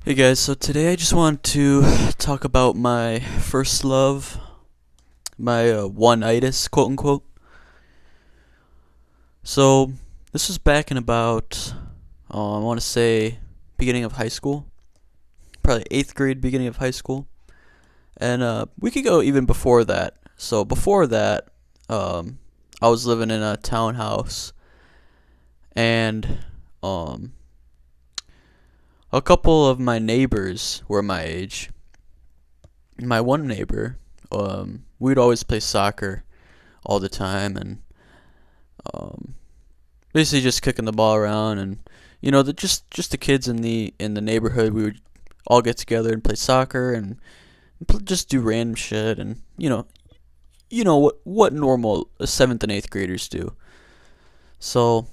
Hey guys, so today I just want to talk about my first love, my oneitis, quote unquote. So this was back in about, I want to say, beginning of high school, probably eighth grade, beginning of high school, and we could go even before that. So before that, um, I was living in a townhouse, and um, a couple of my neighbors were my age. My one neighbor, we'd always play soccer all the time, and um, basically just kicking the ball around, and just the kids in the neighborhood. We would all get together and play soccer and just do random shit, and what normal seventh and eighth graders do. So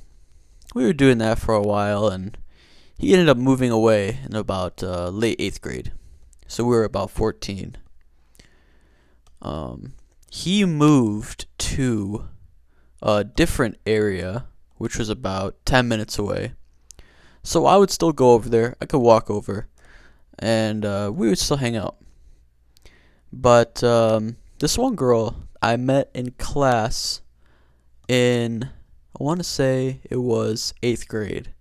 we were doing that for a while, and he ended up moving away in about late eighth grade. So we were about 14. Um, he moved to a different area, which was about 10 minutes away. So I would still go over there. I could walk over, and we would still hang out. But this one girl I met in class in, I want to say it was 8th grade.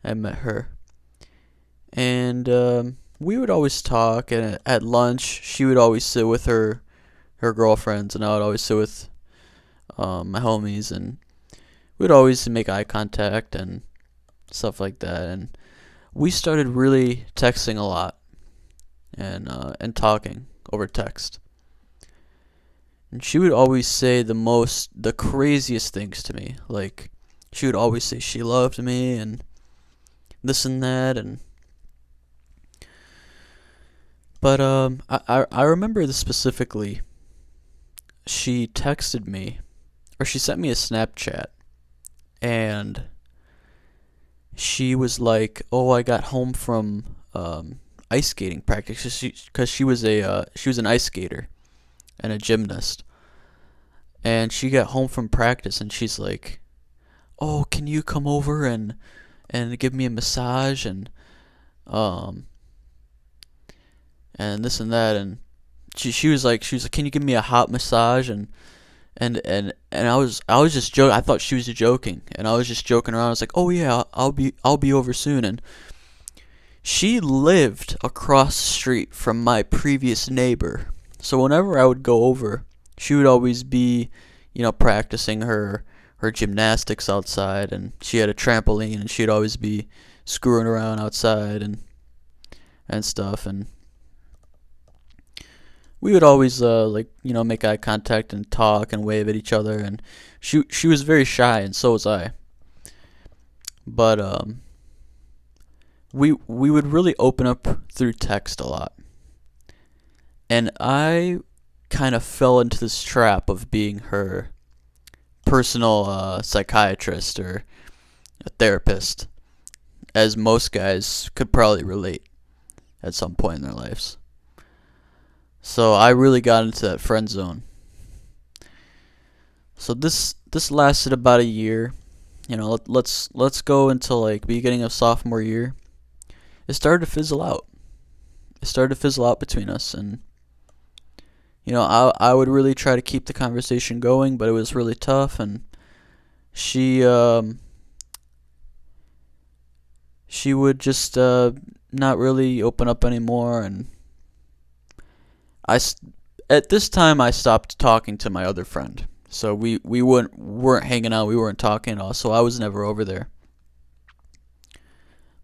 I met her. And we would always talk, and at lunch, she would always sit with her girlfriends, and I would always sit with my homies, and we'd always make eye contact and stuff like that. And we started really texting a lot and talking over text. And she would always say the craziest things to me. Like, she would always say she loved me and this and that. And but I remember this specifically. She texted me, or she sent me a Snapchat, and she was like, "Oh, I got home from ice skating practice because she was an ice skater and a gymnast, and she got home from practice and she's like, "Oh, can you come over and give me a massage um and this and that." And she was like, "Can you give me a hot massage?" And I was just joking. I thought she was joking, and I was just joking around. I was like, "Oh yeah, I'll be over soon." And she lived across the street from my previous neighbor. So whenever I would go over, she would always be, practicing her gymnastics outside, and she had a trampoline, and she'd always be screwing around outside and stuff. And we would always make eye contact and talk and wave at each other. And she was very shy, and so was I. But we would really open up through text a lot. And I kind of fell into this trap of being her personal psychiatrist or a therapist, as most guys could probably relate at some point in their lives. So I really got into that friend zone. So this lasted about a year. Let's go until like beginning of sophomore year. It started to fizzle out. It started to fizzle out between us, and I would really try to keep the conversation going, but it was really tough. And she she would just not really open up anymore. And I at this time I stopped talking to my other friend. So we weren't hanging out. We weren't talking at all. So I was never over there.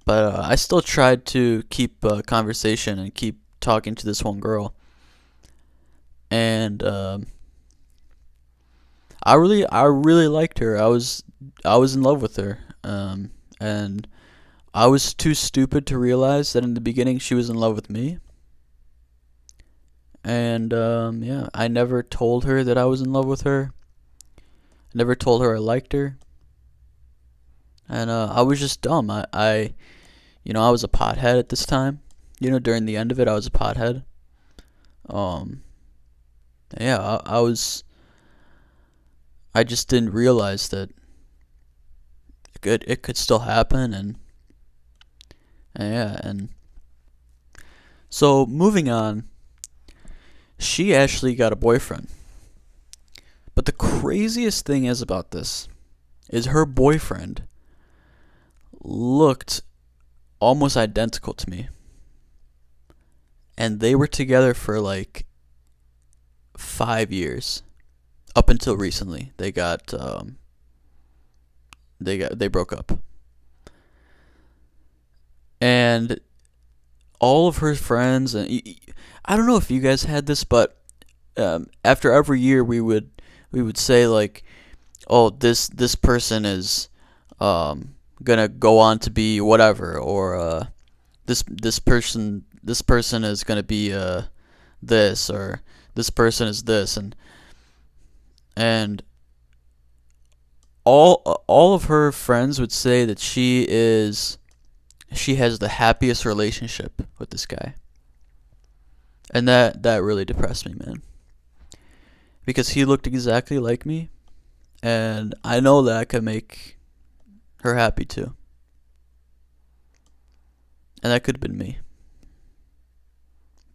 But I still tried to keep conversation and keep talking to this one girl. And I really liked her. I was in love with her. And I was too stupid to realize that in the beginning she was in love with me. And yeah, I never told her that I was in love with her. I never told her I liked her. And I was just dumb. I was a pothead at this time. During the end of it, I was a pothead. Um, yeah, I just didn't realize that it could still happen. And yeah, and So moving on, she actually got a boyfriend. But the craziest thing is about this is her boyfriend looked almost identical to me. And they were together for like 5 years. Up until recently. They broke up. And all of her friends, and I don't know if you guys had this, but after every year we would say like, oh, this person is gonna go on to be whatever, or this person is gonna be this, or this person is this, and all of her friends would say that she has the happiest relationship with this guy. And that really depressed me, man. Because he looked exactly like me, and I know that I could make her happy too. And that could have been me.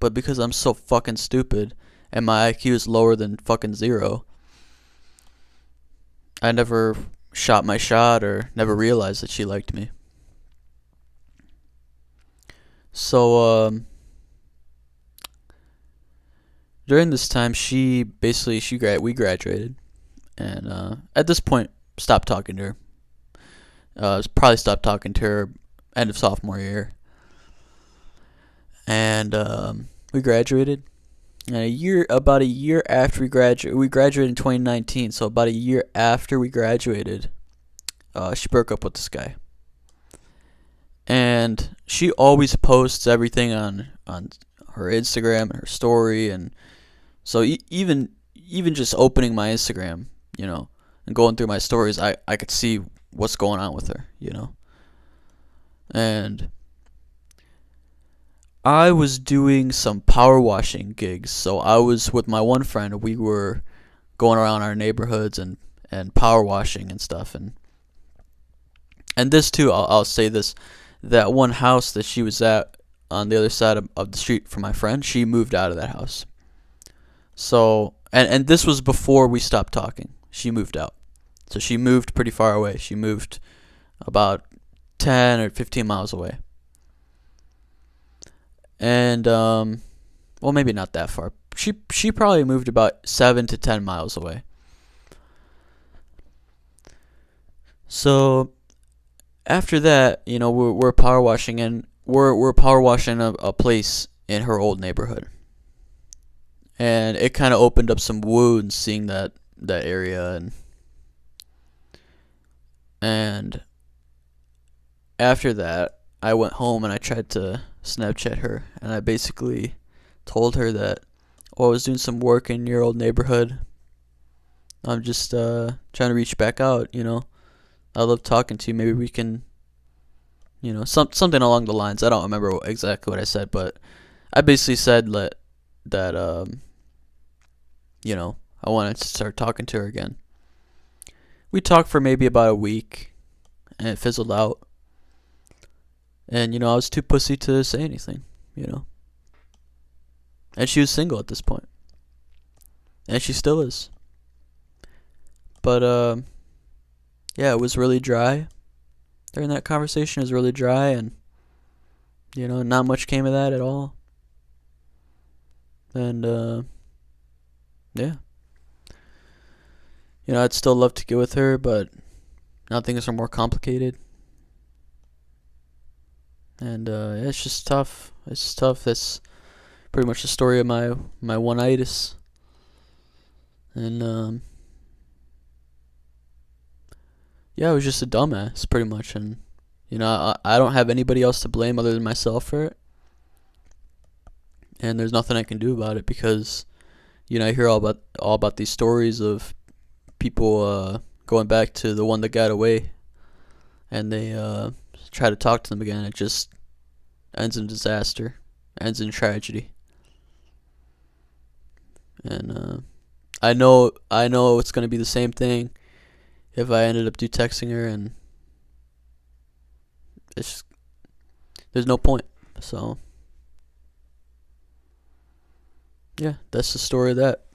But because I'm so fucking stupid and my IQ is lower than fucking zero, I never shot my shot or never realized that she liked me. So during this time, we graduated, and at this point, stopped talking to her. Probably stopped talking to her end of sophomore year, and we graduated. And about a year after we graduated in 2019. So about a year after we graduated, she broke up with this guy. And she always posts everything on her Instagram and her story, and so even just opening my Instagram, and going through my stories, I could see what's going on with her, And I was doing some power washing gigs, so I was with my one friend. We were going around our neighborhoods and power washing and stuff, and this too, I'll say this. That one house that she was at on the other side of the street from my friend, she moved out of that house. So, and this was before we stopped talking. She moved out. So she moved pretty far away. She moved about 10 or 15 miles away. And, well, maybe not that far. She probably moved about 7 to 10 miles away. So after that, we're power washing, and we're power washing a place in her old neighborhood, and it kind of opened up some wounds seeing that area, and after that, I went home and I tried to Snapchat her, and I basically told her that, I was doing some work in your old neighborhood. I'm just trying to reach back out. I love talking to you. Maybe we can, something along the lines. I don't remember exactly what I said, but I basically said that I wanted to start talking to her again. We talked for maybe about a week, and it fizzled out. And I was too pussy to say anything, And she was single at this point, and she still is. But yeah, it was really dry. During that conversation, it was really dry, and not much came of that at all. And yeah, I'd still love to get with her, but now things are more complicated. And it's just tough. It's just tough. That's pretty much the story of my oneitis. And yeah, I was just a dumbass, pretty much, and I don't have anybody else to blame other than myself for it, and there's nothing I can do about it, because I hear all about these stories of people going back to the one that got away, and they try to talk to them again. It just ends in disaster, ends in tragedy, and I know it's gonna be the same thing if I ended up texting her, and there's no point. So yeah, that's the story of that.